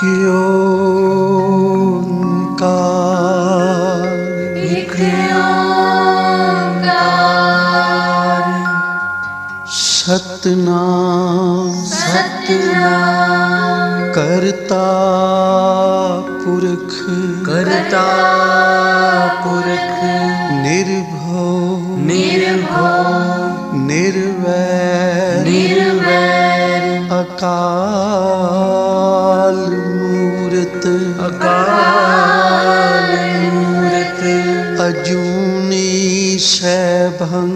एक ओंकार सतनाम करता पुरख निर्भव निर्वैर अकाल मूरत अजूनी सैभं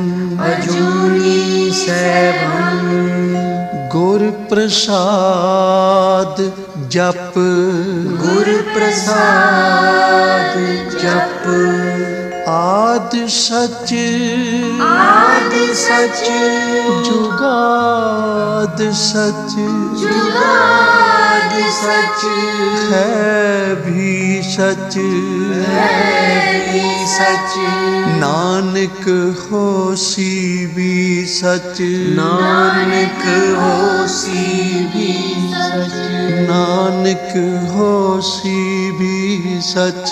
गुर प्रसाद जप आद सच जुगाद सच है भी सच नानक होसी भी सच नानक होसी भी सच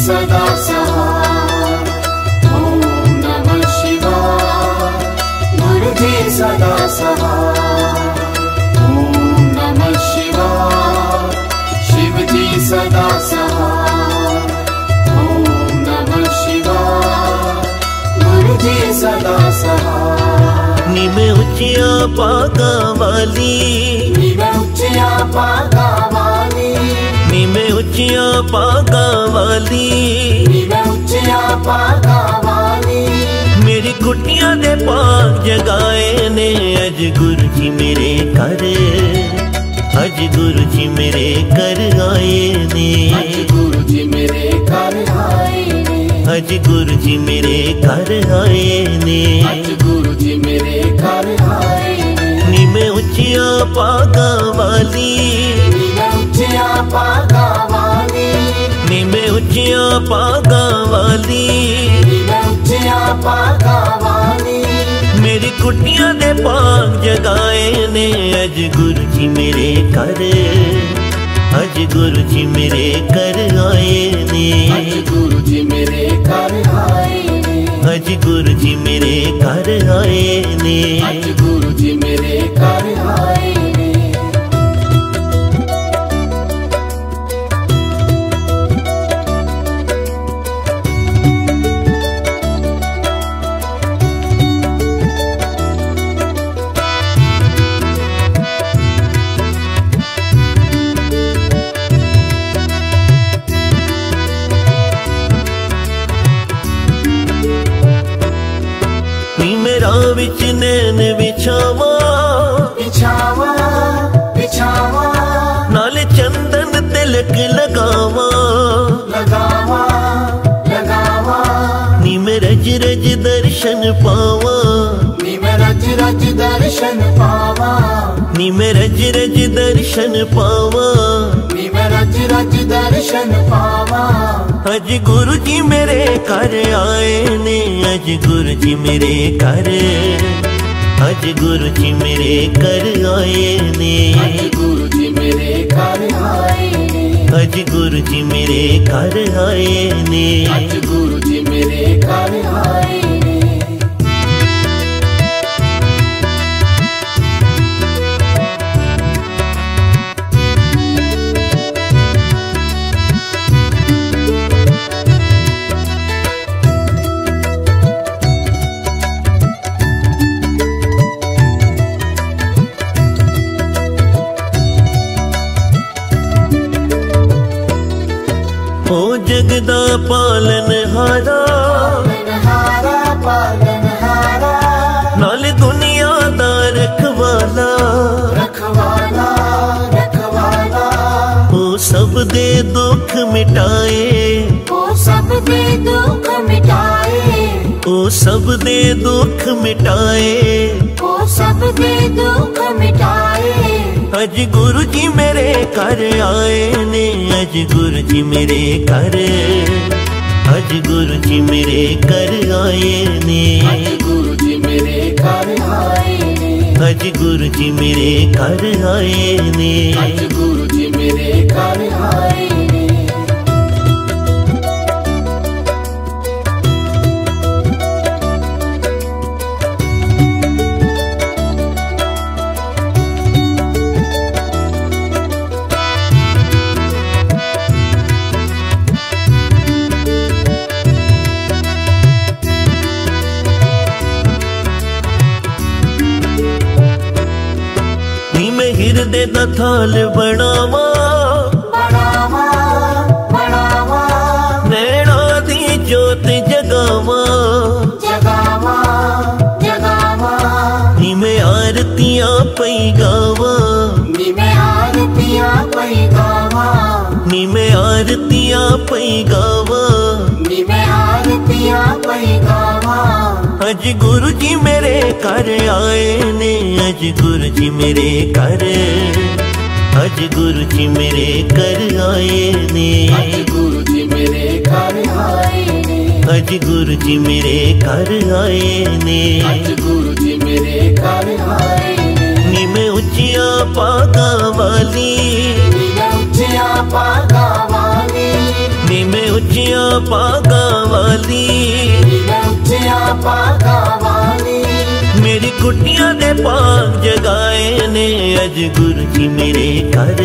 सदा सहाय। ओम नमः शिवाय गुरु जी सदा सहाय। ओम नमः शिवाय शिव जी सदा सहाय। ओम नमः शिवाय गुरु जी सदा सहाय। निमे उचिया पागा वाली निमे उचिया पागा वाली निमे उचिया पागा वाली मेरी कुटिया दे पाग जगाए ने अज गुरु जी मेरे घर अज गुरु जी मेरे घर आए ने गुरु जी मेरे घर आए ने अज गुरु जी मेरे घर आए ने गुरु जी मेरे घर आए ने निमे उचिया पागा वाली उचिया पागा वाली निमे उचिया पागा वाली उचिया पागा वाली मेरी कुटिया दे पाग जगाए ने अज गुरु जी मेरे घर अज गुरु जी मेरे घर आए ने गुरु जी मेरे घर आए ने अज गुरु जी मेरे घर आए ने गुरु जी मेरे घर आए ने विच नैन बिछावा बिछावा बिछावा नाले चंदन तिलक लगावा लगावा लगावा नी में रज रज दर्शन पावा नी में रज रज दर्शन पावा नी में रज रज दर्शन पावा नी में रज रज दर्शन पावा अज गुरु जी मेरे घर आए ने अज गुरु जी मेरे घर अज गुरु जी मेरे घर आए ने गुरु जी मेरे घर आए ने अज गुरु जी मेरे घर आए ने गुरु जी मेरे घर आए ने ओ जगदा पालन हारा पालन हारा नाल दुनिया दा रखवाला रखवाला रखवाला ओ सब दे दुख मिटाए ओ सब दे दुख मिटाए ओ सब दे दुख मिटाए ओ सब दे दुख मिटाए अज गुरु जी मेरे घर आए ने, अज गुरु जी मेरे घर, अज गुरु जी मेरे घर आए ने, अज गुरु जी मेरे घर आए ने, अज गुरु जी मेरे घर आए ने, अज गुरु जी मेरे घर आए ने। हिरदे दा थाल बनावा, बनावा बनावा, नैना दी जोत जगावा, जगावा जगावा, नी मैं आरतियां पई गावा, नी मैं आरतियां पई गावा, नी मैं आरतियां पई गावा, नी मैं आरतियां पई गावा। अज गुरु जी मेरे घर आए ने, अज गुरु जी मेरे घर, अज गुरु जी मेरे घर आए ने, अज गुरु जी मेरे घर आए ने, अज गुरु जी मेरे घर आए ने, अज गुरु जी मेरे घर आए ने। नी मैं उच्चिया पागा वाली, नी मैं उच्चिया पागा वाली, नी मैं उच्चिया पागा वाली, नी मैं उच्चिया पागा वाली, मेरी कुटिया दे पाग जगाए ने, अज गुरु जी मेरे घर,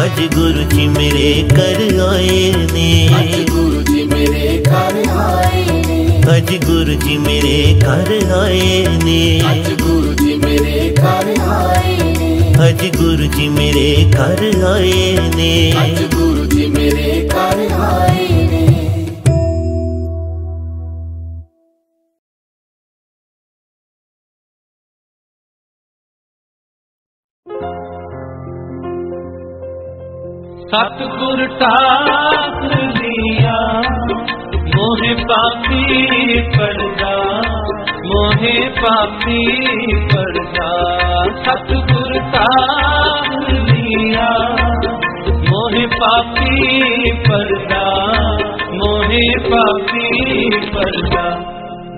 अज गुरु जी मेरे घर आए ने, अज गुरु जी मेरे घर आए ने, अज गुरु जी मेरे घर आए ने, अज गुरु जी मेरे घर आए ने, अज गुरु जी मेरे घर आए ने, अज गुरु जी मेरे घर आए ने। सतगुर टाक लिया मोहे पापी पर्दा, मोहे पापी पर्दा, सतगुर टाक लिया मोहे पापी पर्दा, मोहे पापी पर्दा,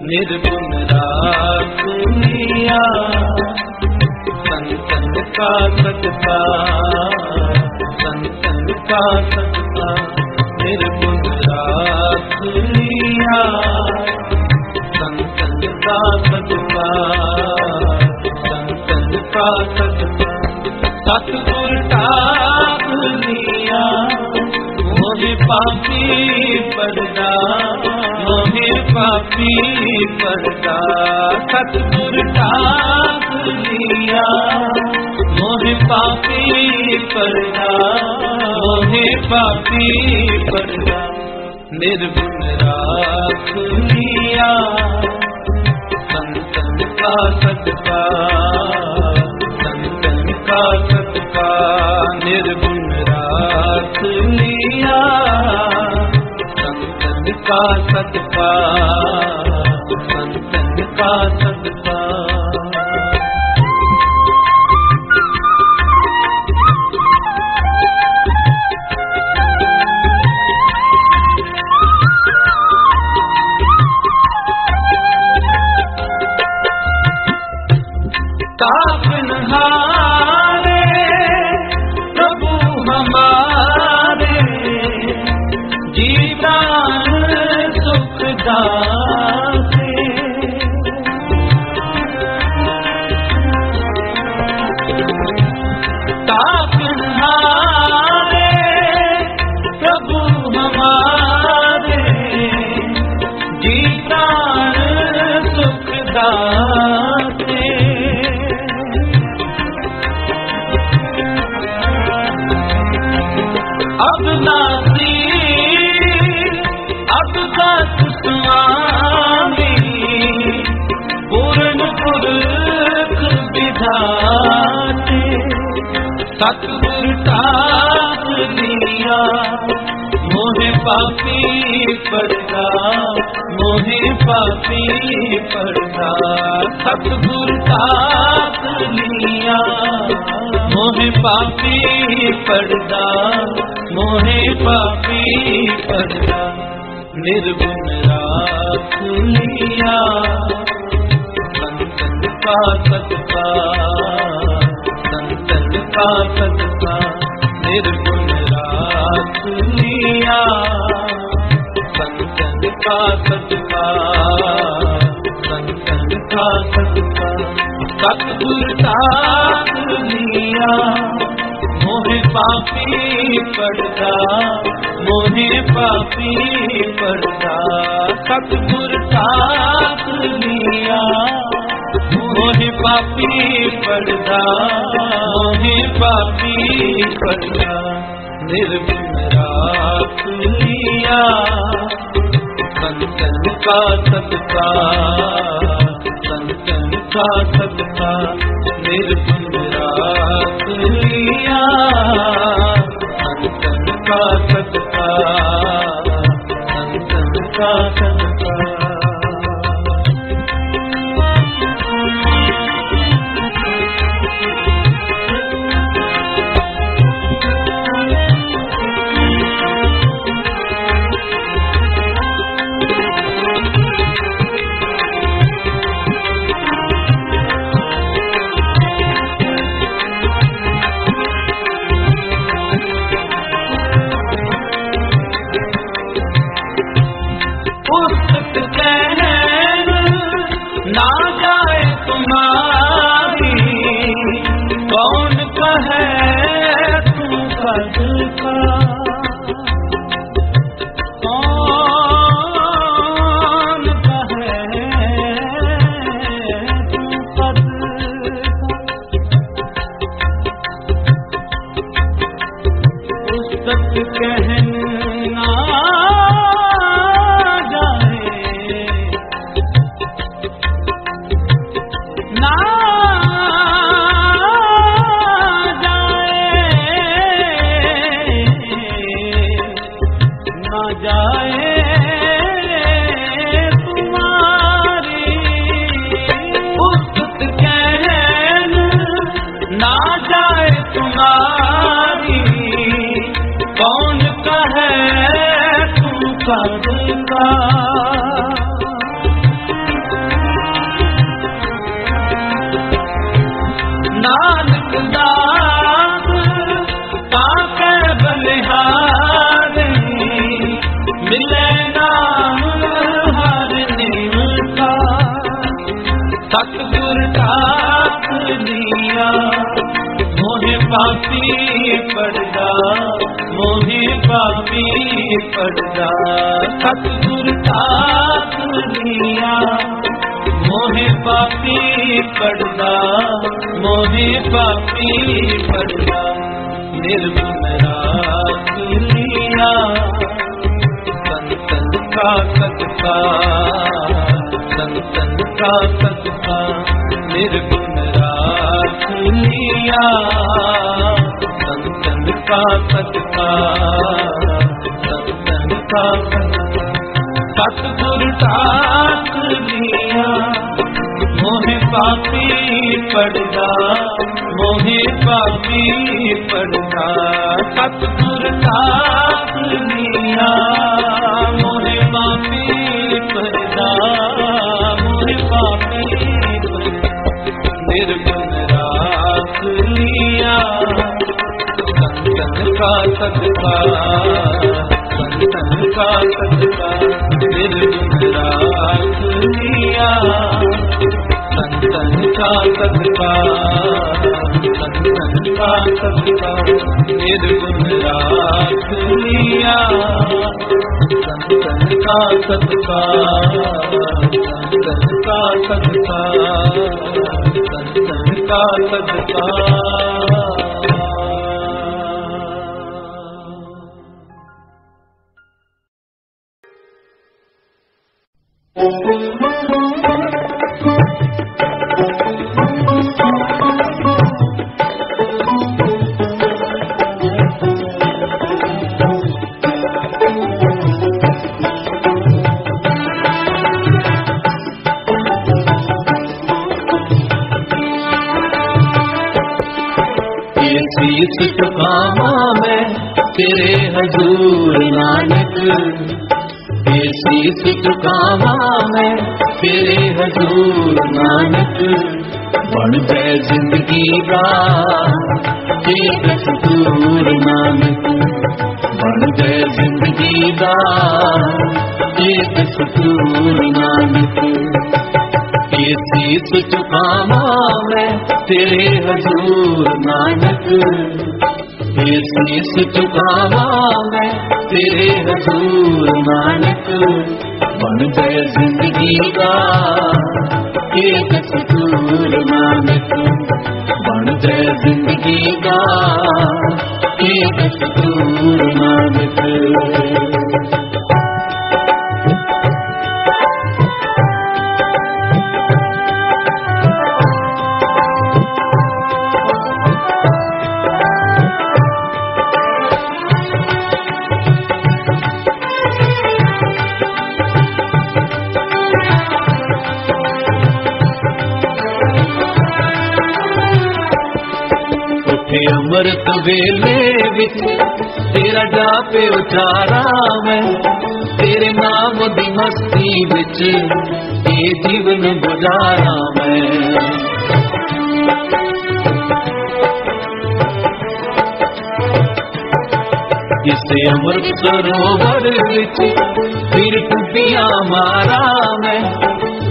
निर्गुण राख लिया संतन का सदका, संतन का सदका, निर्गुण राख लिया संतन का सदका, संतन का सदका। सतगुर टाक लिया मोहे पापी पर्दा, मोहे पापी पर्दा, सतगुर टाक लिया मोहे पापी पर्दा, मोहे पापी पर्दा, निर्गुण राख लिया संतन का सदका, संतन का सदका, निर्गुण राख लिया संतन का सदका, संतन का सदका। तापनहारे प्रभु हमारे, जीवन सुख दाते, तापनहारे प्रभु हमारे, जीवन सुख दाते, अब नासी अब दास स्वामी, पूर्ण पुरख विधाते, सतगुर टाक लिया मोहे पापी पड़दा मोहे पापी पड़दा सतगुर दात लिया मोहे पापी पड़दा मोहे पापी पड़दा निर्गुण राख लिया संतन का सत्कार निर्गुण राख लिया संतन का सत्कार सतगुर दात लिया मोहे पापी पड़दा मोहे पापी पड़दा सतगुर दात लिया मोहे पापी पड़दा मोहे पापी पड़दा निर्गुण राख लिया संतन का सत्कार निर्गुण राख लिया संतन का सत्कार नानक दास ताके बलिहारी मिले नाम हर निमका सतगुर दास लिया मोहे पापी पड़दा मोहे पापी पड़दा सतगुर दास लिया मोहे पापी पड़दा मोहे पापी पड़दा निर्गुण राख लिया संतन का सत्कार निर्गुण राख लिया संतन का सत्कार सतगुर दास लिया मोहे पापी पड़दा मोहे पापी पड़दा सतगुर दास लिया मोहे पापी पड़दा मोहे पापी निर्गुण राख लिया संतन का सत्कार निर्गुण राख लिया संतन का सत्कार निर्गुण राख लिया संतन का सत्कार शीस झुकावा मैं तेरे हजूर नानक, ये शीस झुकावा मैं तेरे हजूर नानक। बन जाए जिंदगी का एक दस्तूर नानक, बन जाए जिंदगी का एक दस्तूर नानक। ये शीस झुकावा मैं तेरे हजूर नानक, ये शीस झुकावा मैं तेरे हजूर नानक। बन जाए जिंदगी का एक दस्तूर नानक, बन जाए जिंदगी का एक दस्तूर नानक। अमृत वेले विच तेरा जापे उचारा मैं, तेरे नाम दी मस्ती विच ये जीवन गुजारा मैं। इस अमृत सरोवर विच फिर टूटिया मारा मैं,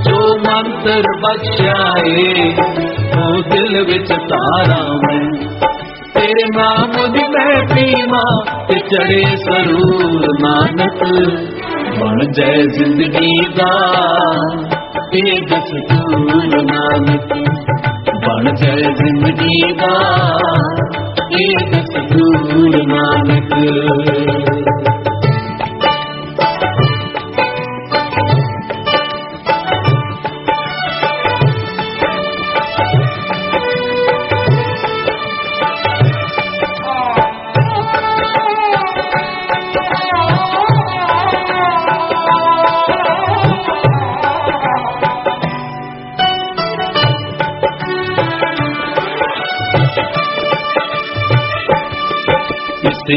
जो मंत्र बख्शाए वो दिल विच तारा मैं। तेरे नाम दी मैं पीवा ते चढ़े सरूर नानक, बन जाए जिंदगी का ये दस्तूर नानक, बन जाए जिंदगी का ये दस्तूर नानक।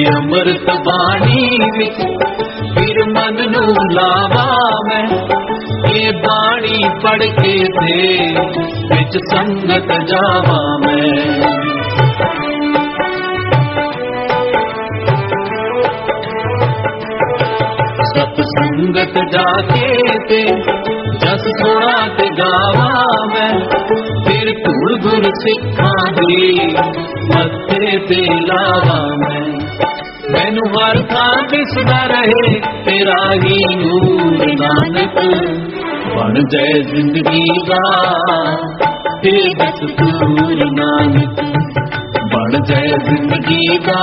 अमृत बाणी विच फिर मन नू लावा मैं, ये बाणी पढ़ के थे विच संगत जावा मैं। सत संगत जाके ते जस सुना ते गावा मैं, फिर धूल गुर सिखा दी मत्थे ते लावा मैं। मैनू हर थां दिसदा रहे तेरा ही नूर नानक, बन जाए जिंदगी का ये दस्तूर नानक, बन जाए जिंदगी का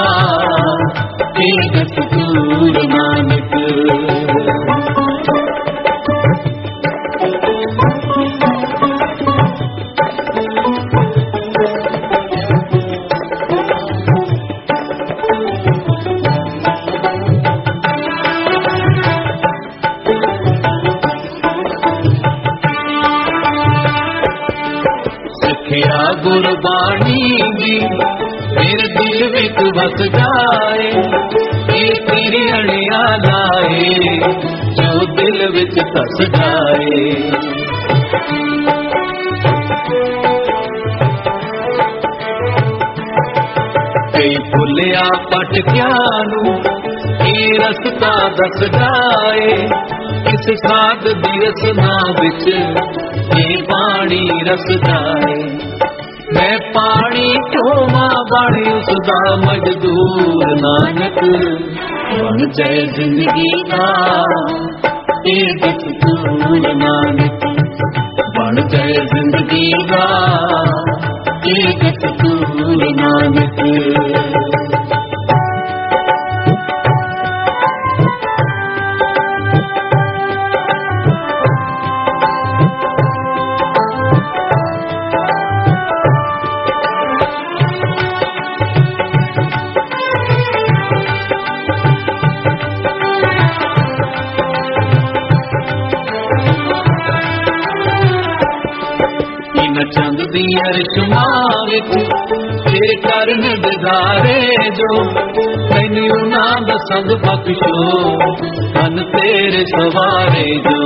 ये दस्तूर नानक। गुरबाणी भी मेरे दिल विच बस जाए, ये तेरी अड़िया लाए जो दिल विच धस जाए। कई भुलिया भटकिया नू ये रस्ता दस जाए, किस साध दी रसना विच ये पानी रस जाए। मैं पानी चोमा बड़ी उसदा मजदूर नानक, बन जाए जिंदगी का ये दस्तूर नानक, बन जाए जिंदगी का ये दस्तूर नानक। चंद दी अरिशमा विच तेरे कारण दिदारे जो मैनू ना दसंग बख्शो मन तेरे सवारे जो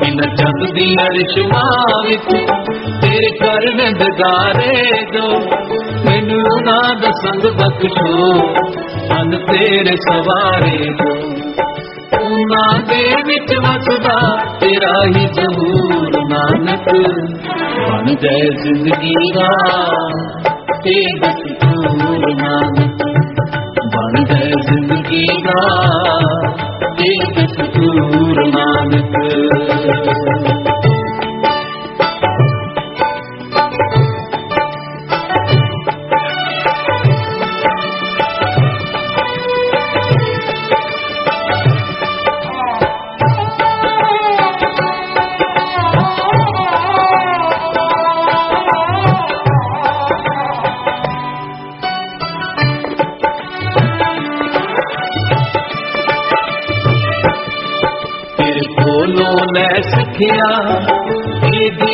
इन चंद दी अरिशमां विच तेरे कारण दिदारे जो मैनू ना दसंग बख्शो मन तेरे सवारे जो ना दे विच वसदा तेरा ही जहूर नानक बन जाए जिंदगी दा ते दस्तूर नानक बन जाए जिंदगी दा ते दस्तूर नानक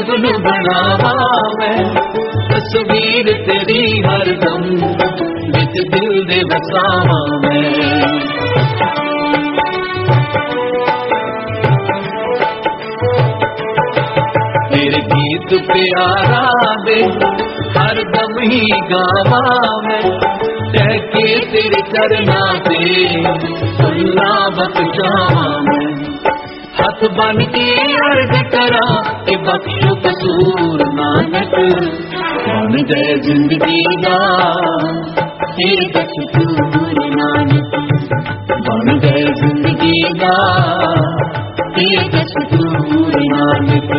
दिल बनावा मैं तस्वीर तेरी हरदम विच दिल दे बसावा मैं तेरे गीत प्यारा दे हरदम ही गावा मैं कह के तेरे करना दे सुनना बख्शावा मैं हथ बन के अर्ज करा कि बख्शो कसूर नानक बन जाए जिंदगी दा ते दस्तूर नानक बन जाए जिंदगी दा ते दस्तूर नानक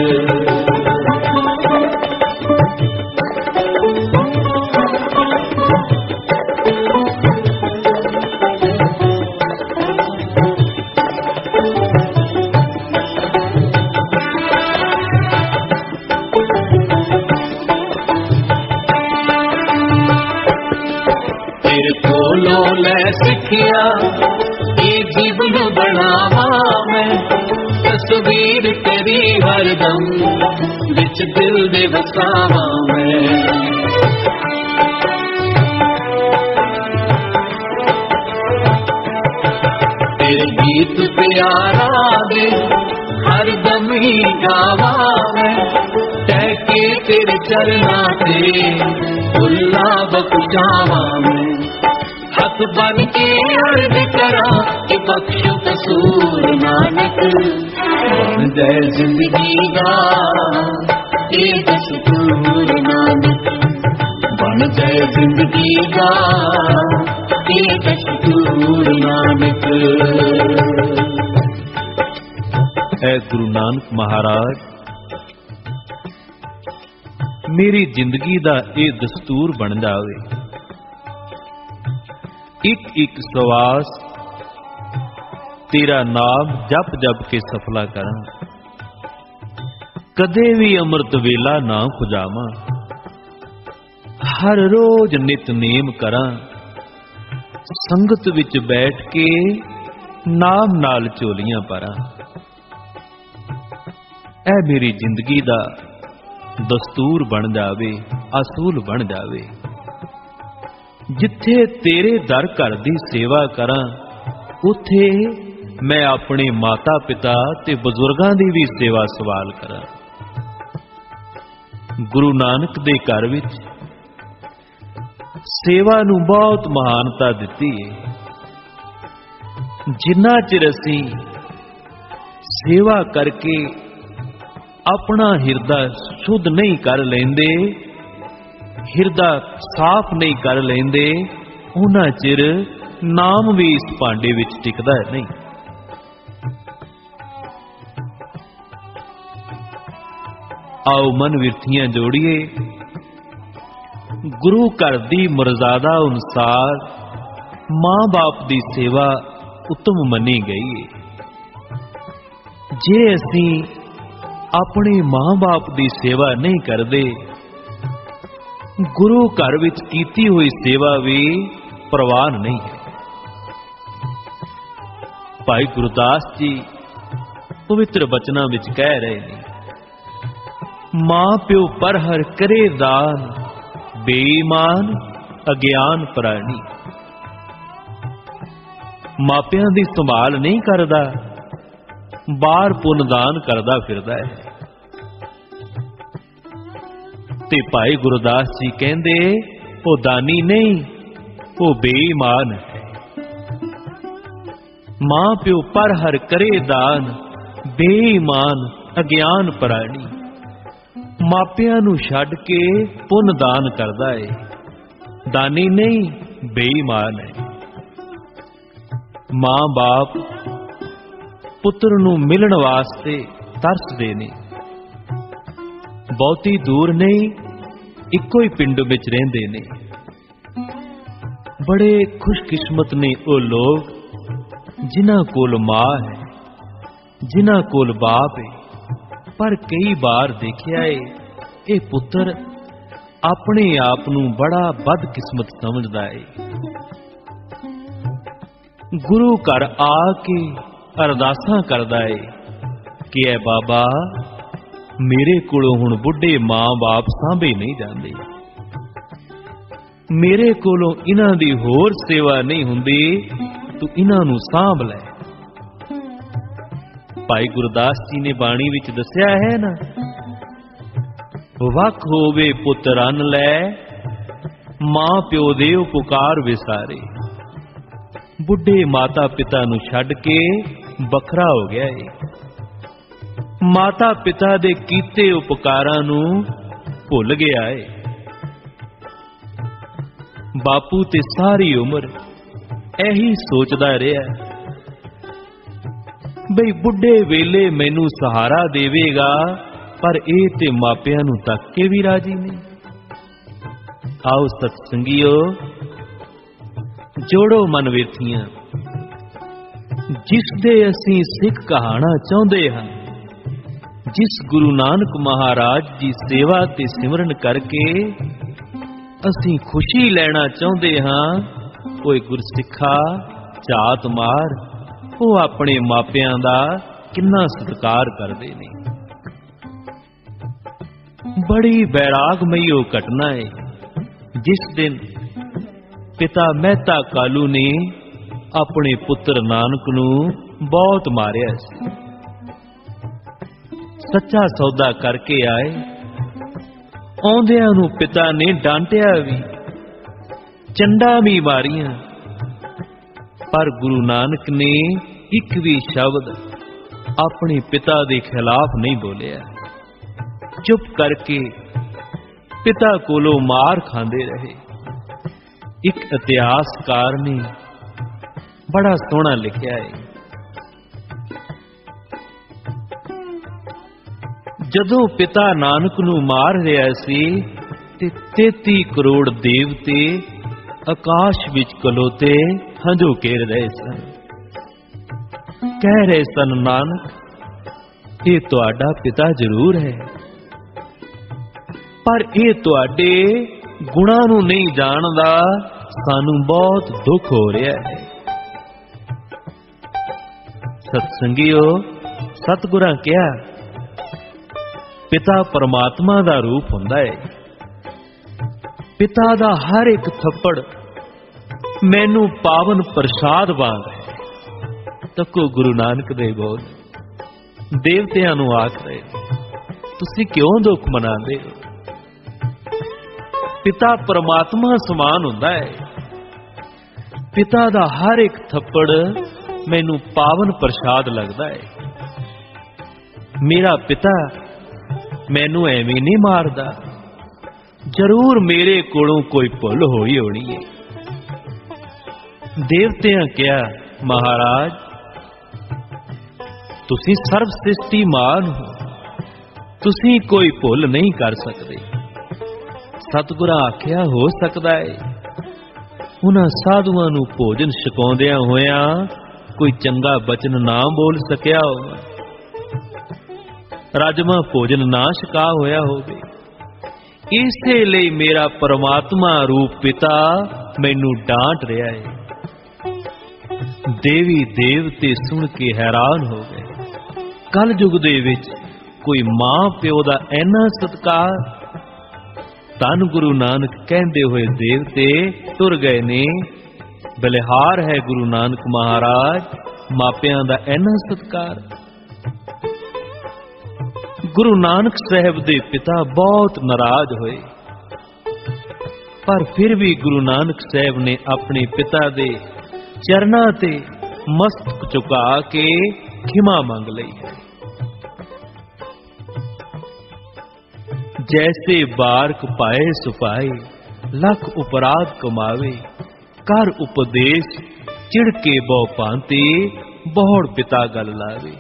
सिखिया ये जीवन बनावा मैं तस्वीर तेरी हरदम विच दिल दे बसावा मैं तेरे गीत प्यारा दे हरदम ही गावा मैं कह के तेरे चरना ते भुल्ला बख्शावा मैं हथ बन के अर्ज करा कि बख्शो कसूर नानक बन जाए जिंदगी दा ते दस्तूर नानक बन जाए जिंदगी दा ते दस्तूर नानक। ऐ गुरु नानक महाराज मेरी जिंदगी दा ये दस्तूर बन जावे एक एक सवास तेरा नाम जप जप के सफला करा कदे भी अमृत वेला ना खुजावा हर रोज नित नेम करा संगत विच बैठ के नाम नाल झोलियां परा ऐ मेरी जिंदगी दा दस्तूर बन जावे असूल बन जावे जिथे तेरे दर घर दी सेवा करा उथे मैं अपने माता पिता ते बुजुर्गां दी भी सेवा सवाल करा। गुरु नानक दे घर विच सेवा नूं बहुत महानता दिती है। जिन्ना चिर असीं सेवा करके अपना हिरदा शुद्ध नहीं कर लेंदे हिरदा साफ नहीं कर लेंदे उन्ना चिर नाम भी इस भांडे विच टिकदा नहीं। आओ मन विरथियां जोड़िए गुरु घर दी मर्यादा अनुसार मां बाप दी सेवा उत्तम मनी गई है। जे असीं अपने मां बाप दी सेवा नहीं करदे गुरु घर विच कीती हुई सेवा भी प्रवान नहीं है। भाई गुरदास जी पवित्र बचनां विच कह रहे ने, मां प्यो पर हर करे दान, बेईमान अज्ञान प्राणी। मापियां दी संभाल नहीं करदा, बाहर पुन दान करदा फिरदा है। ते भाई गुरदास जी कहंदे वो दानी नहीं, वो बेईमान है। मां प्यो पर हर करे दान, बेईमान अज्ञान प्राणी। मापियां नूं छड्ड के पुन दान करदा है, दानी नहीं बेईमान है। मां बाप पुत्र नूं मिलण वास्ते तरसदे ने, बहुती दूर नहीं, इक्को ही पिंड विच रहिंदे ने। बड़े खुशकिस्मत ने वो लोग जिन्हां कोल मां है, जिन्हां कोल बाप है। पर कई बार देखिया है ये पुत्र अपने आप नूं बड़ा बदकिस्मत समझदा है। गुरु घर आके अरदासां करदा है कि ऐ बाबा मेरे कोलों हुण बुढ़े मां बाप सांभे नहीं जांदे, मेरे कोलों इन्हां दी होर सेवा नहीं हुंदी, तू इन्हां नूं सांभ लै। भाई गुरदास जी ने बाणी विच दस्या है ना, वख होवे पुत रन लै, मां प्यो दे पुकार विसारे। बुढ़े माता पिता नूं छड्ड के बखरा हो गया है, माता पिता दे कीते उपकारां नूं भुल गया है। बापू ते सारी उम्र यही सोचदा रहा बई बुढ़े वेले मैनू सहारा देवेगा, पर ए ते मापियां नूं तक के भी राजी नहीं। आओ सत्संगियो जोड़ो मन वेथियां, जिस दे असीं सिख कहाना चाहुंदे हां, जिस गुरु नानक महाराज जी सेवा ते सिमरन करके असीं खुशी लेना चाहुंदे हां, ओए गुरसिखा जात मार वो अपने मापियां दा किन्ना सत्कार करदे ने। बड़ी बैरागमई वो घटना है जिस दिन पिता मेहता कालू ने अपने पुत्र नानक नूं बहुत मारिया सी। सच्चा सौदा करके आए, आउंदियां नूं पिता ने डांटिया भी, चंडा भी मारियां, पर गुरु नानक ने एक भी शब्द अपने पिता के खिलाफ नहीं बोलिया। चुप करके पिता कोलों मार खांदे रहे। एक इतिहासकार ने बड़ा सोहना लिखिया है, जदों पिता नानक नूं मार रहा सी ते 33 करोड़ देवते आकाश विच खलोते हंझू घेर रहे सन। कह रहे सन, नानक ये तुहाडा पिता जरूर है, पर ये तुहाडे गुणां नूं नहीं जानदा, सानू बहुत दुख हो रहा है। सत्संगियो सतगुरां कहा, पिता परमात्मा दा रूप हुंदा है। पिता दा हर एक थप्पड़ मैनू पावन प्रसाद वांग है। तको गुरु नानक दे बोल देवतियां नूं आख रहे, तुसीं क्यों दुख मनांदे हो? पिता परमात्मा समान हुंदा है। पिता दा हर एक थप्पड़ मैनू पावन प्रसाद लगदा है। मेरा पिता मैनू एवें नहीं मारदा, जरूर मेरे कोलों कोई भुल होई होनी है। देवतियां क्या, महाराज तुसी सर्व सृष्टि मान हो, तुसी कोई भुल नहीं कर सकते। सतगुरां आख्या हो सकता है उन्हां साधुआं नूं भोजन छकाउंदियां होइयां कोई चंगा बचन ना बोल सकिया हो, राजमा भोजन ना छका होया होवे। इसे लिए मेरा परमात्मा रूप पिता मैनू डांट रहा है। देवी देवते सुन के हैरान हो गए। कल युग दे विच कोई मां प्यो दा ऐना सत्कार। धन गुरु नानक कहंदे होए देवते तुर गए ने। बलिहार है गुरु नानक महाराज, मापियां दा ऐना सत्कार। गुरु नानक साहब दे पिता बहुत नाराज होए, पर फिर भी गुरु नानक साहब ने अपने पिता दे चरना ते मस्तक झुका के खिमा मंग लई है। जैसे बारक पाए सुपाए, लख उपराध कमावे, कर उपदेश चिड़के बहु पांते, बहुड़ पिता गल लावे।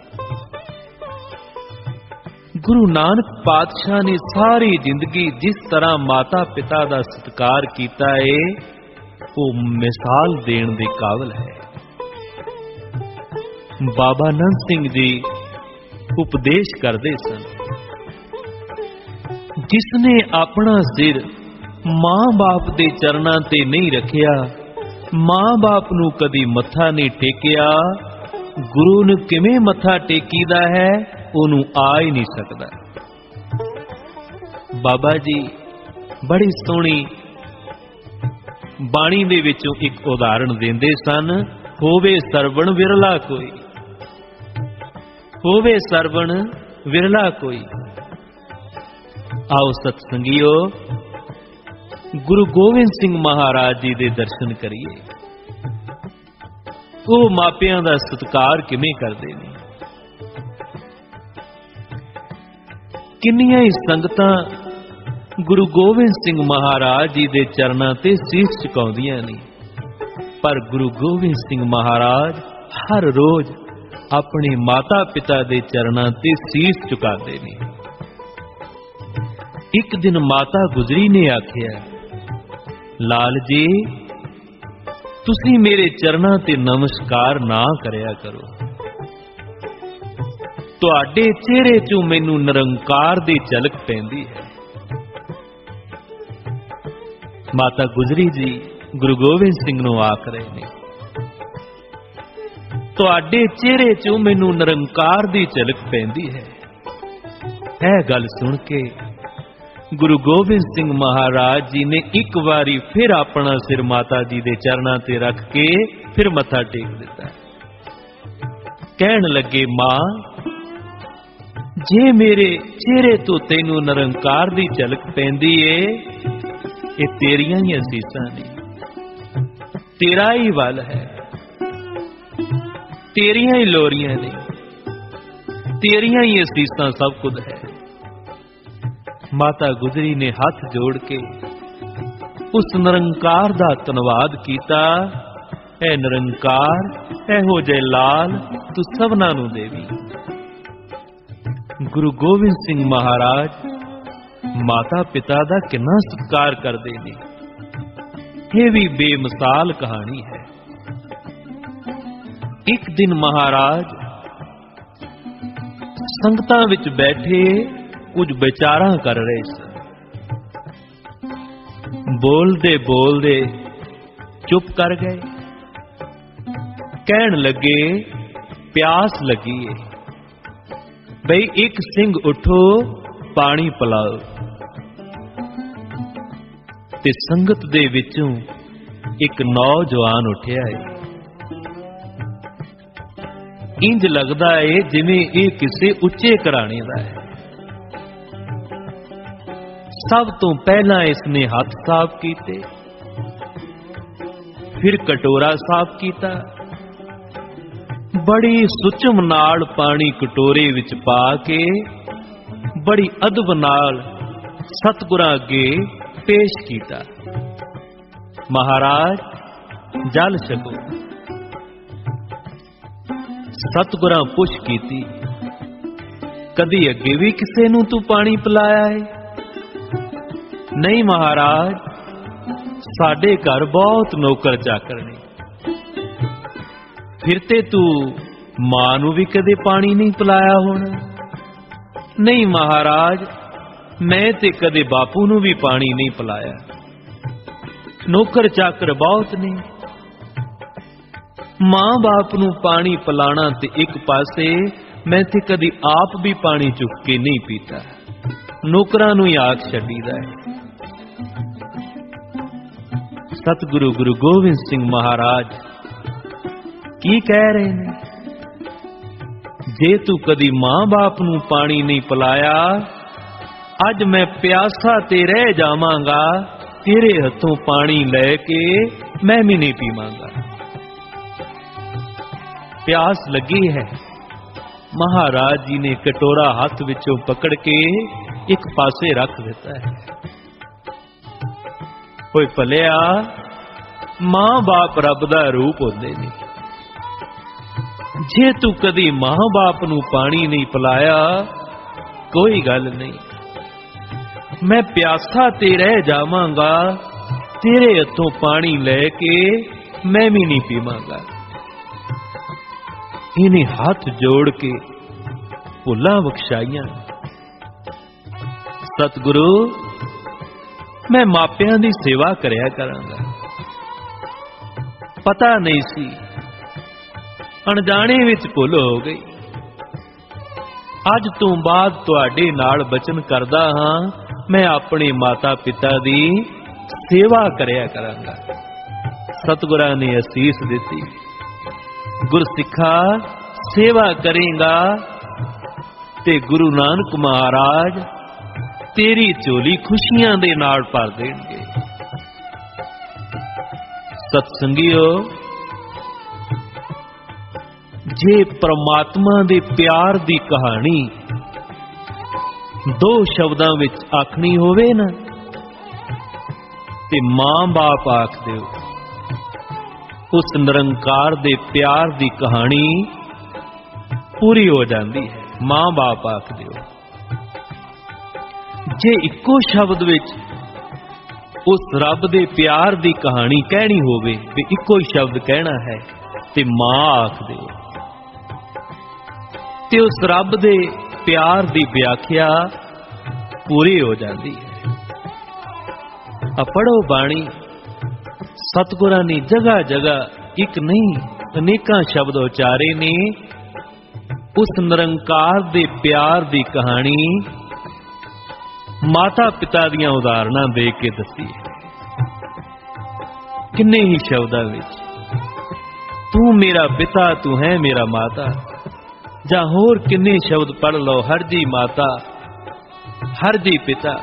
गुरु नानक पातशाह ने सारी जिंदगी जिस तरह माता पिता दा सत्कार कीता है, वो मिसाल देण दे काबिल है। बाबा नंद सिंह जी उपदेश करते सन, जिसने अपना सिर मां बाप दे चरणां ते नहीं रखिया, मां बाप नू कदी मत्था नहीं टेकिया, गुरु नू किवें मत्था टेकीदा है ओनू आ ही नहीं सकदा। बाबा जी बड़ी सोहनी बाणी दे विचों एक उदाहरण देंदे सन, होवे सरवण विरला कोई, होवे सरवण विरला कोई। आओ सत्संगियो, गुरु गोविंद सिंह महाराज जी दे दर्शन करिए। वो मापियां दा सत्कार किवें करदे ने। किन्नियां ही संगतां गुरु गोविंद सिंह महाराज जी दे चरणां ते सीस झुकाउंदियां ने, पर गुरु गोविंद सिंह महाराज हर रोज अपने माता पिता दे चरणां ते सीस झुकाते ने। एक दिन माता गुजरी ने आखिया, लाल जी तुसी मेरे चरणां ते नमस्कार ना करया करो, तुहाडे चेहरे चों मैनू निरंकार दी झलक पैंदी है। माता गुजरी जी गुरु गोविंद सिंह नूं आख रहे ने, तुहाडे चेहरे चों मैनू निरंकार दी झलक पैंदी है। यह गल सुन के गुरु गोविंद सिंह महाराज जी ने एक बारी फिर अपना सिर माता जी दे चरणां ते रख के फिर मत्था टेक दिता। कहन लगे, मां जे मेरे चेहरे तो तैनू निरंकार दी झलक पैंदी है, ये तेरियां ही असीसां ने, तेरा ही वल है, तेरियां ही लोरियां ने, तेरियां ही असीसां सब कुछ है। माता गुजरी ने हाथ जोड़ के उस निरंकार दा धन्नवाद कीता। ऐ निरंकार, ऐहो जय लाल तू सबना नू देवी। गुरु गोविंद सिंह महाराज माता पिता दा कितना सत्कार करते ने, ये भी बेमिसाल कहानी है। एक दिन महाराज संगतां विच बैठे कुछ विचारां कर रहे सन। बोलदे बोलदे चुप कर गए। कहन लगे, प्यास लगी है, बई एक सिंह उठो पानी पिलाओ। ते संगत दे विचों एक नौजवान उठिया है। इंज लगदा है जिवें ये किसी उच्चे घराणे दा है। सब तो पहला इसने हाथ साफ कीते, फिर कटोरा साफ कीता, बड़ी सुचम नाल पानी कटोरे विच पा के बड़ी अदब नाल सतगुरां अगे पेश कीता। महाराज जल छको। सतगुरां पुछ कीती, कदी अगे भी किसे नूं तू पानी पिलाया है? नहीं महाराज, साडे घर बहुत नौकर चाकर ने। फिर ते तू मां नूं भी कदे पानी नहीं पिलाया होना? नहीं महाराज, मैं ते कदे बापू नूं भी पानी नहीं पिलाया। नौकर चाकर बहुत ने। मां बाप नूं पानी पिलाना ते एक पासे, मैं ते कदी आप भी पानी चुक के नहीं पीता, नौकरां नूं ही आख छड्डीदा है। सतगुरु गुरु गोबिंद सिंह महाराज की कह रहे ने, जे तू कदी मां बाप नूं पानी नहीं पिलाया, अज मैं प्यासा ते रह जावांगा, तेरे हथों पानी लेके मैं भी नहीं पीवांगा। प्यास लगी है, महाराज जी ने कटोरा हाथ विचों पकड़ के एक पासे रख देता है। कोई भलिया, मां बाप रब दा रूप होंदे ने, जे तू कदी मां बाप नूं पानी नहीं पिलाया, कोई गल नहीं, मैं प्यासा ते रह जावांगा, तेरे हथों पानी लेके मैं भी नहीं पीवांगा। इन्हें हाथ जोड़ के भुल्लां बख्शाइयां। सतगुरु, मैं मापियां दी सेवा करया करांगा। पता नहीं सी, अणजाणे विच भुल हो गई। अज तो बाद तुहाडे नाल बचन करदा हां, मैं अपने माता पिता दी सेवा करया करांगा। सतगुरां ने असीस दिती, गुरसिखा सेवा करेगा ते गुरु नानक महाराज तेरी झोली खुशियां दे नाल भर देणगे। सतसंगियो, जे परमात्मा दे प्यार दी कहानी दो शब्दां विच आखनी होवे ना, ते मां बाप आख दिओ। उस निरंकार दे प्यार दी कहानी पूरी हो जाती है। मां बाप आख दिओ। जे इक्को शब्द विच उस रब दे प्यार दी कहानी कहनी होवे ते इक्को ही शब्द कहना है, ते मां आख दिओ। ते उस रब दे प्यार दी व्याख्या पूरी हो जाती है। पढ़ो बाणी, सतगुरां ने जगह जगह एक नहीं अनेकां शब्द उचारे ने उस निरंकार दे प्यार दी कहानी माता पिता दियां उदाहरणां दे के दसी है। किन्ने ही शब्दां विच, तू मेरा पिता, तू है मेरा माता, जां होर किन्ने शब्द पढ़ लो, हर जी माता, हर जी पिता।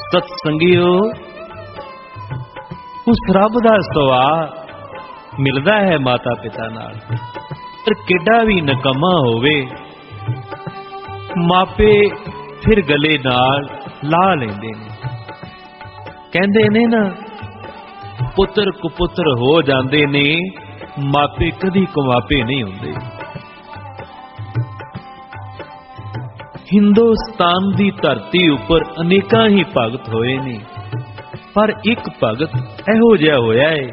सतसंगियो, उस रब दा सुभाव मिलदा है माता पिता नाल, पर किड्डा भी नकमा होवे, मापे फिर गले नाल ला लेंदे ने। कहंदे ने ना, पुत्र कुपुत्र हो जांदे ने, मापे कदी कुमापे नहीं हुंदे। हिंदुस्तान दी धरती उपर अनेकां ही भगत होए ने, पर एक भगत इहो जिहा होया है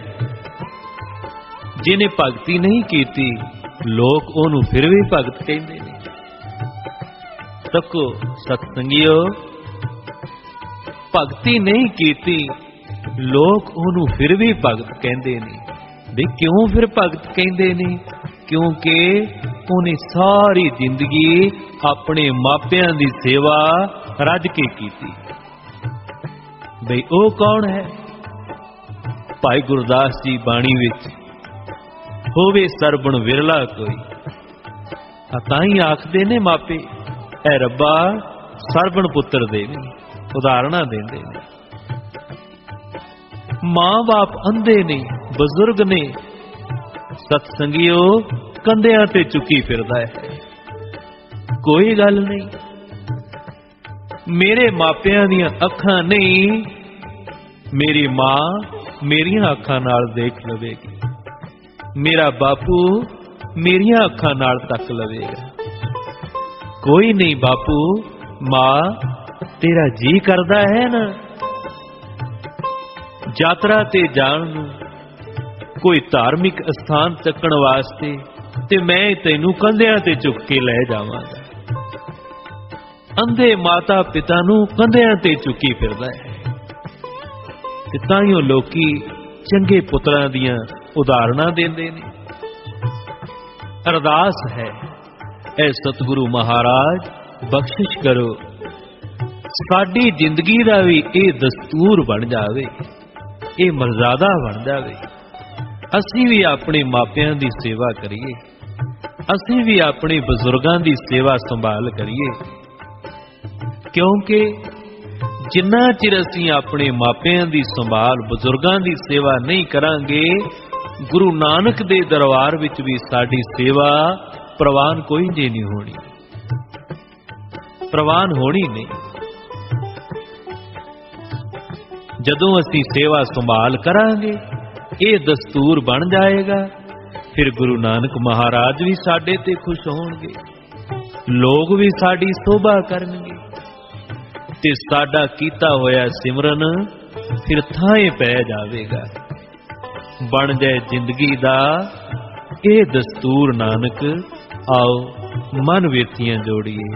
जिन्हें भगती नहीं कीती, लोग ओनू फिर भी भगत कहंदे ने। तको सतसंगियो, भगती नहीं कीती, लोग ओनू फिर भी भगत कहंदे ने। भी क्यों फिर भगत कहंदे ने? क्योंकि उन्हें सारी जिंदगी अपने मापियां दी सेवा रज के कीती। बई ओ कौन है? भाई गुरदास जी बाणी विच, होवे सरबण विरला कोई, ताई आखदे ने मापे, ऐ रब्बा सरबण पुत्र देवी, उदाहरणा देंदे ने। मां बाप अंधे ने, बुजुर्ग ने, सतसंगियो कंधियां ते चुकी फिरदा है। कोई गल नहीं, मेरे मापियां दियां अखां नहीं, मेरी मां मेरियां अखां नाल देख लवेगी, मेरा बापू मेरियां अखां नाल तक लवेगा। कोई नहीं बापू, मां तेरा जी करदा है ना यात्रा ते जाण नूं, कोई धार्मिक स्थान तकण वास्ते, ते मैं तैनू कंधियां ते चुक के लै जावांगा। अंधे माता पिता नूं कंधियां ते चुकी फिरदा है। ते ताईओ लोकी चंगे पुत्रां दियां उदाहरणां देंदे ने। अरदास है ऐ सतगुरु महाराज बख्शिश करो, साडी जिंदगी दा भी ये दस्तूर बन जावे, ये मर्यादा बन जावे। असीं भी अपने मापियां दी सेवा करिए, असीं भी अपने बुजुर्गां दी सेवा संभाल करिए, क्योंकि जिन्ना चिर असीं अपने मापियां दी संभाल बुजुर्गां दी सेवा नहीं करांगे, गुरु नानक दे दरबार विच भी साडी सेवा प्रवान कोई जे नहीं होनी, प्रवान होनी नहीं। जदों असीं सेवा संभाल करांगे, ये दस्तूर बन जाएगा, फिर गुरु नानक महाराज भी साडे ते खुश होणगे, लोग भी साडी शोभा करनगे, ते साडा कीता होया सिमरन फिर थाए पै जावेगा। बन जाए जिंदगी दा ये दस्तूर नानक, आओ मन विरतियां जोड़िए।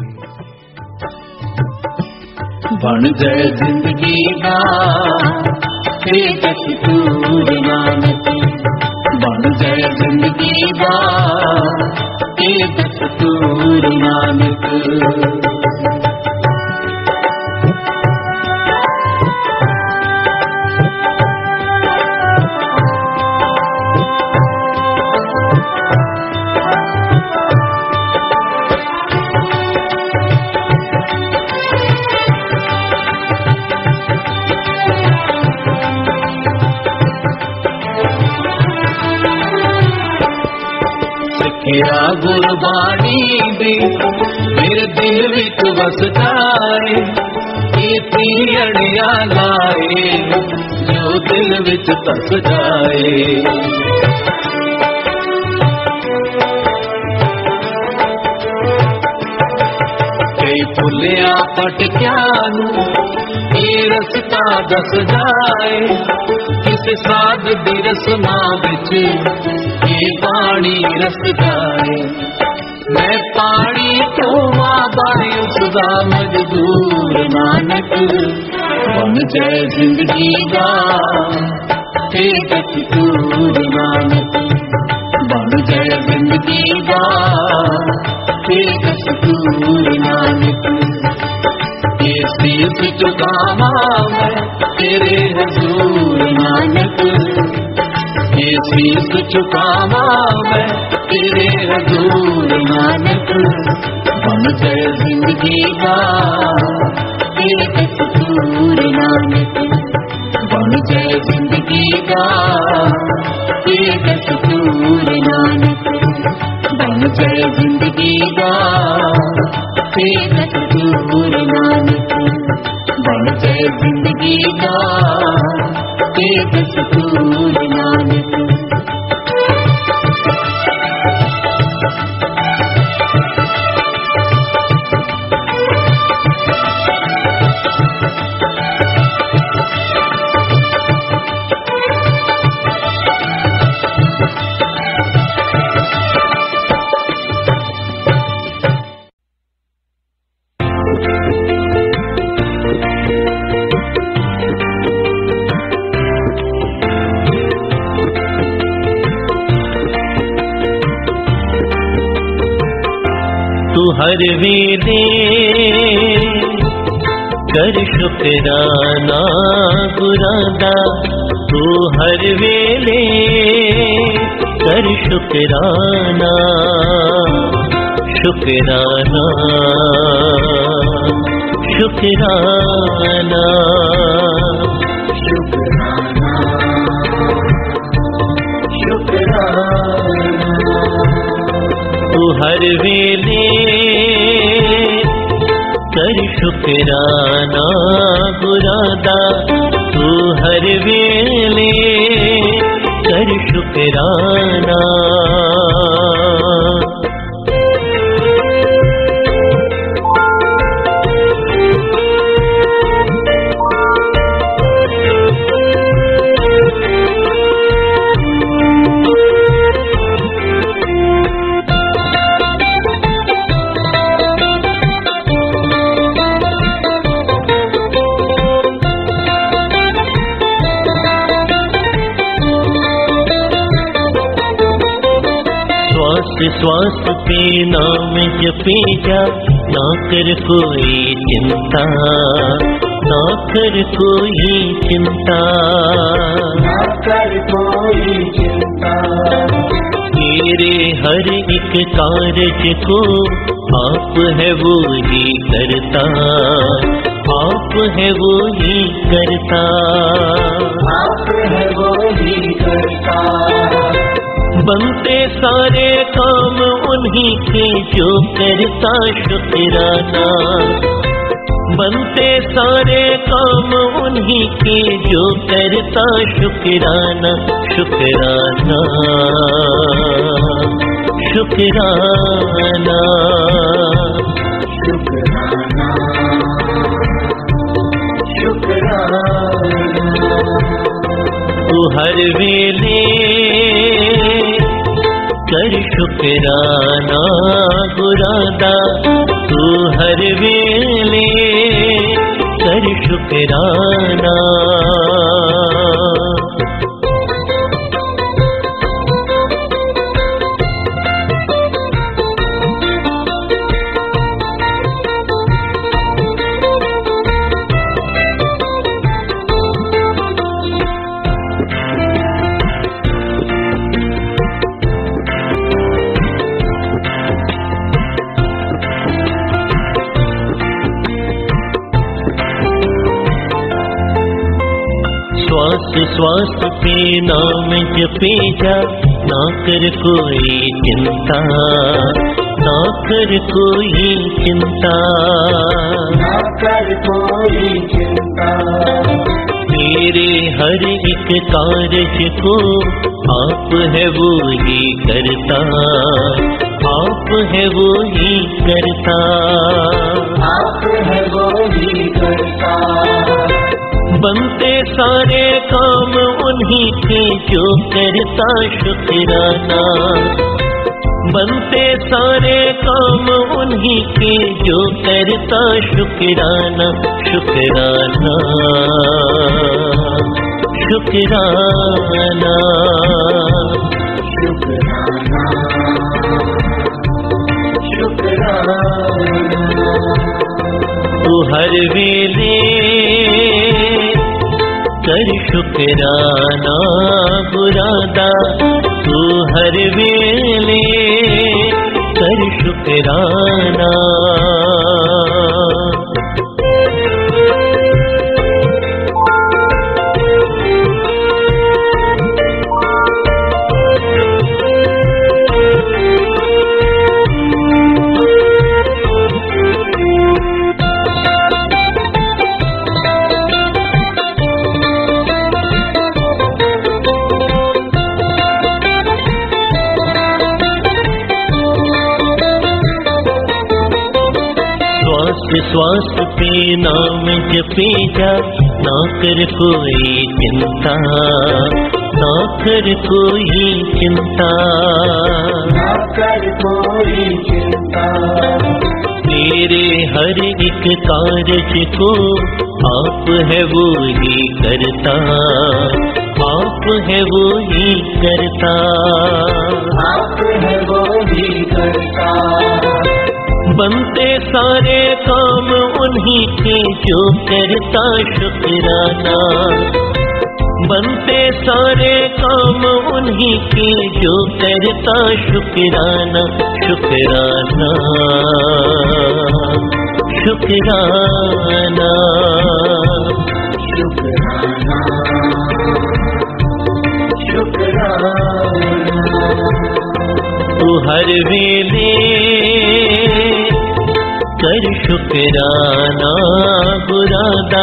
बन जाए जिंदगी दा ये दस्तूर नानक, बन जाए जिंदगी दा ये दस्तूर नानक। सिखिया गुरबाणी दे मेरे दिल विच वस जाए, ये तीड़िया लाए जो दिल विच धस जाए। कई भुलिया भटकिया ये रस्ता दस जाए, किस साध दी रसना विच ये पानी रस जाए। मैं पानी तो बाई उसदा मजदूर नानक, बन जाए जिंदगी दा ये दस्तूर नानक, बन जाए जिंदगी दा ये दस्तूर नानक। ये सीस चुकावा मैं तेरे हजूर नानक, ये शीश चुकावा मैं तेरे हजूर नानक। बन जाए जिंदगी दा ये दस्तूर नानक, बन जाए जिंदगी दा ये दस्तूर नानक, बन जाए जिंदगी दा ये दस्तूर नानक, बन जाए जिंदगी दा ये दस्तूर नानक। हर वेले कर शुकराना गुरादा, तू हर वेले कर शुकराना, शुकराना शुकराना शुकराना शुकराना। तू हर वेले कर शुकराना गुरादा, तू हर वेले कर शुकराना। श्वास पे नाम जपे जा, ना कर कोई चिंता, ना कर कोई चिंता, ना कर कोई चिंता। तेरे हर एक कार्य को आप है वो ही करता, आप है वो ही करता, आप है वो ही करता। बनते सारे काम उन्हीं के जो करता शुक्राना, बनते सारे काम उन्हीं के जो करता शुक्राना, शुक्राना, शुक्राना, शुक्राना, शुक्राना। तू हर वेले कर शुक्राना गुरादा, तू हर वेले कर शुक्राना। श्वास पे नाम जपे जा, ना कर कोई चिंता, ना कर कोई चिंता, ना कर कोई चिंता। तेरे हर एक कार्य को आप है वो ही करता, आप है वो ही करता, आप है वो ही करता। बनते सारे काम उन्हीं के जो करता शुक्राना, बनते सारे काम उन्हीं के जो करता शुक्राना, शुक्राना, शुक्राना, शुक्राना, शुक्राना। तू हर वेले कर शुक्राना गुरादा, तू हर वेले कर शुक्राना। श्वास पे नाम जपे जा, ना कर कोई चिंता, ना कर कोई चिंता, ना कर कोई चिंता। तेरे हर एक कार्य को आप है वो ही करता, आप है वो ही करता, आप है वो ही करता। बनते सारे काम उन्हीं के जो करता शुक्राना, बनते सारे काम उन्हीं के जो करता शुक्राना, शुक्राना, शुक्राना, शुक्राना, शुक्राना। तू हर वेले कर शुक्राना गुरादा,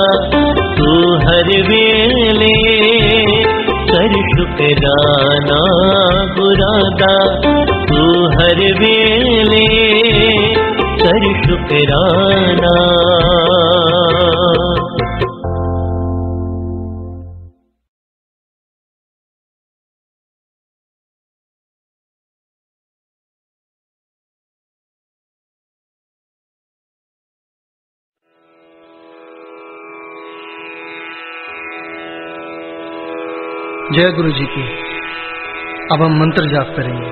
तू हर वेले कर शुक्राना गुरादा, तू हर वेले कर शुक्राना। जय गुरु जी की। अब हम मंत्र जाप करेंगे।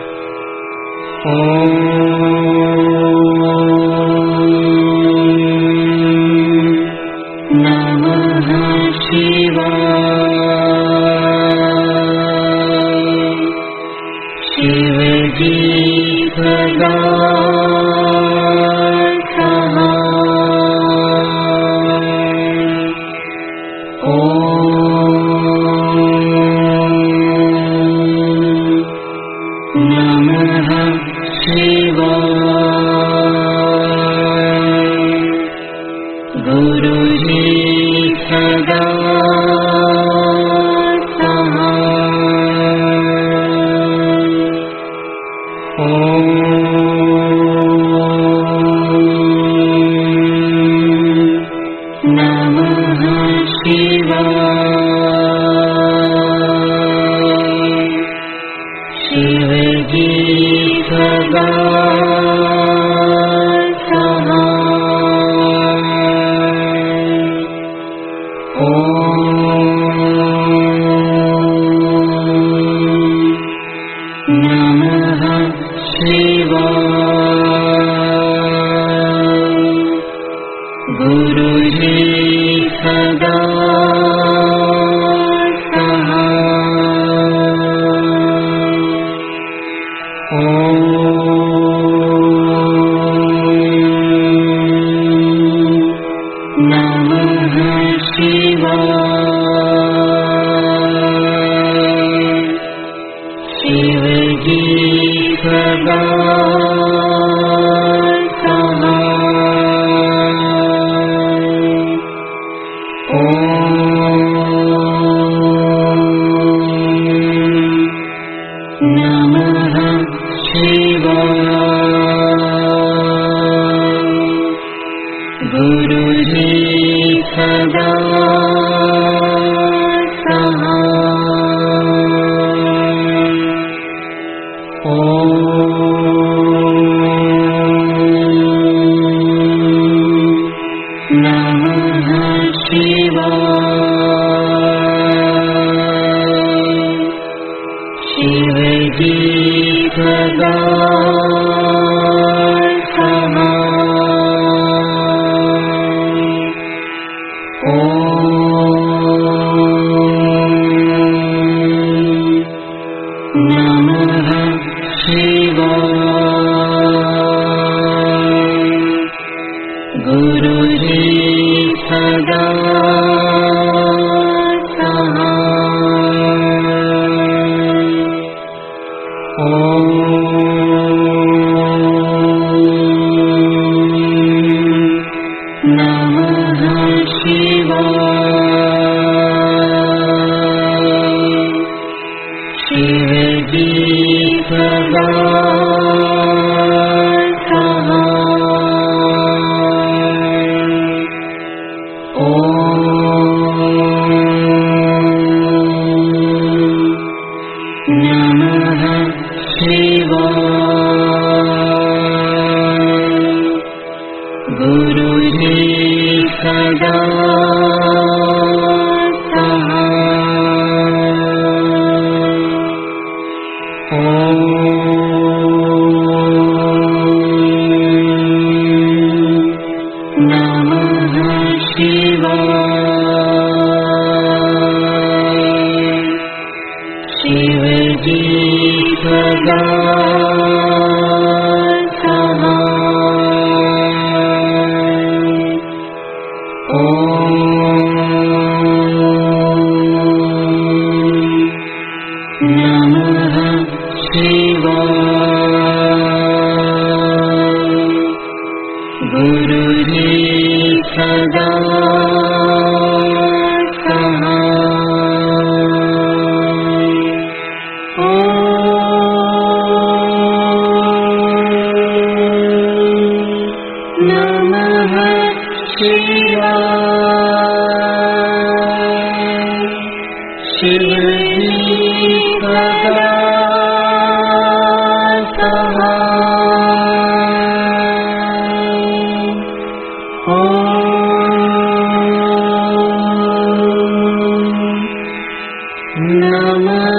नमः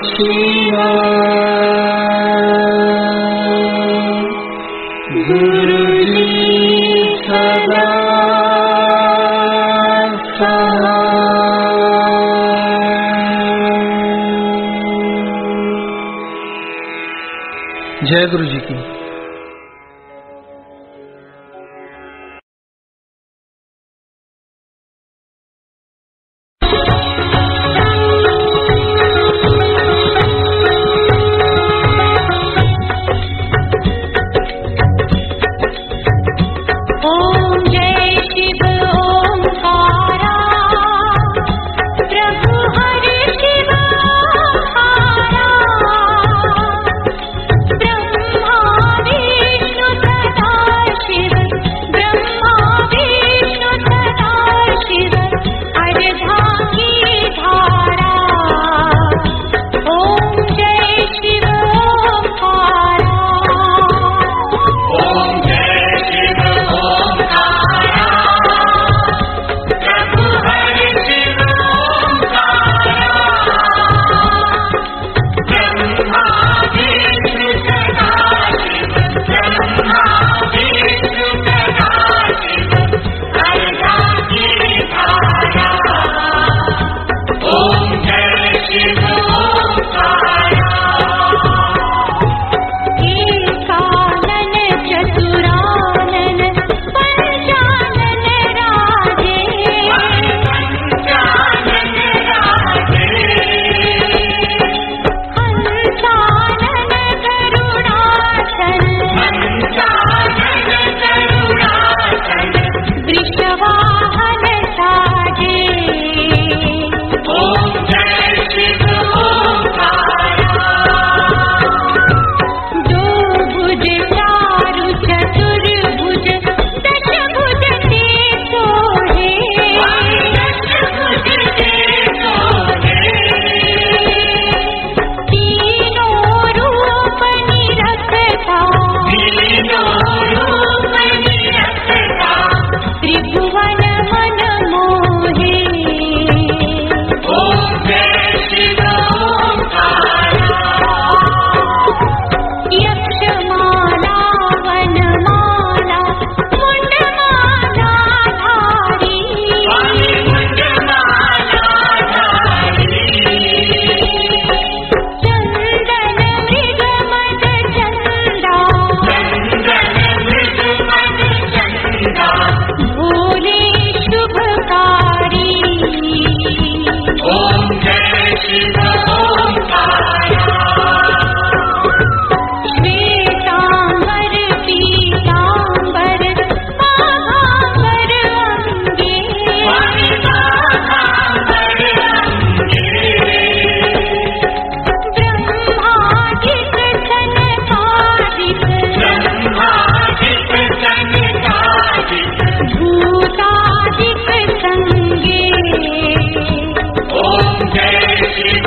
शिवाय। जय गुरु जी की। जय शिव